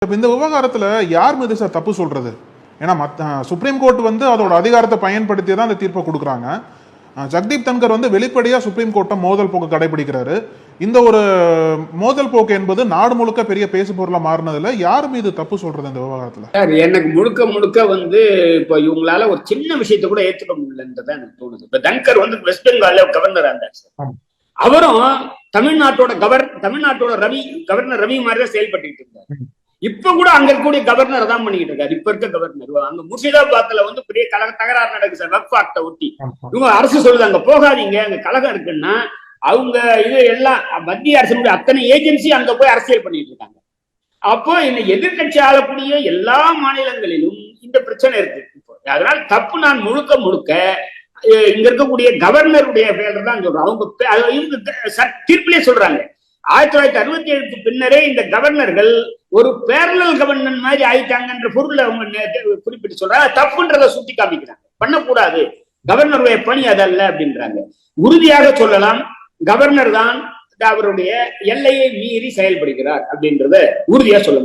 இந்த விவகாரத்துல யார் மீது சார் தப்பு சொல்றது? ஏன்னா சுப்ரீம் கோர்ட் வந்து அதோட அதிகாரத்தை பயன்படுத்தி தான் அந்த தீர்ப்பை கொடுக்குறாங்க. ஜக்தீப் தன்கர் வந்து வெளிப்படையா சுப்ரீம் கோர்ட்டை மோதல் போக்கு கடைபிடிக்கிறாரு. இந்த ஒரு மோதல் போக்கு என்பது நாடு முழுக்க பெரிய பேசு பொருளா மாறினதுல யார் மீது தப்பு சொல்றது இந்த விவகாரத்துல? எனக்கு முழுக்க வந்து இப்ப இவங்களால ஒரு சின்ன விஷயத்த கூட ஏற்றுக்க முடியலன்றதான் எனக்கு தோணுது. இப்ப தன்கர் வந்து வெஸ்ட் பெங்கால்ல கவர்னரா இருந்தார் சார். அவரும் தமிழ்நாட்டோட கவர்னர் ரவி மாதிரிதான் செயல்பட்டு இருந்தார். இப்ப கூட அங்க இருக்கக்கூடிய கவர்னர் தான் பண்ணிக்கிட்டு இருக்காரு. இப்ப இருக்க கவர்னர் அங்க முர்ஷிதாபாத்ல வந்து பெரிய தகராறு நடக்குது சார். வக்ஃப் ஆக்ட ஒட்டி இவங்க அரசு சொல்லுது அங்க போகாதீங்க, அங்க கலகம் இருக்குன்னா அவங்க இது எல்லாம் மத்திய அரசு அத்தனை ஏஜென்சி அங்க போய் அரசியல் பண்ணிட்டு இருக்காங்க. அப்போ இந்த எதிர்கட்சி ஆளக்கூடிய எல்லா மாநிலங்களிலும் இந்த பிரச்சனை இருக்கு. அதனால தப்பு நான் முழுக்க இங்க இருக்கக்கூடிய கவர்னருடைய பேர் தான் சொல்றேன். அவங்க தீர்ப்பிலே சொல்றாங்க 1967 பின்னரே இந்த கவர்னர்கள் ஒரு பேரலல் கவர்னர் மாதிரி ஆயிட்டாங்கன்ற பொருள் அவங்க குறிப்பிட்டு சொல்றாங்க. தப்புன்றதை சுட்டி காமிக்கிறாங்க. பண்ணக்கூடாது, கவர்னருடைய பணி அதல்ல அப்படின்றாங்க. உறுதியாக சொல்லலாம், கவர்னர் தான் அவருடைய எல்லையை மீறி செயல்படுகிறார் அப்படின்றத உறுதியா சொல்ல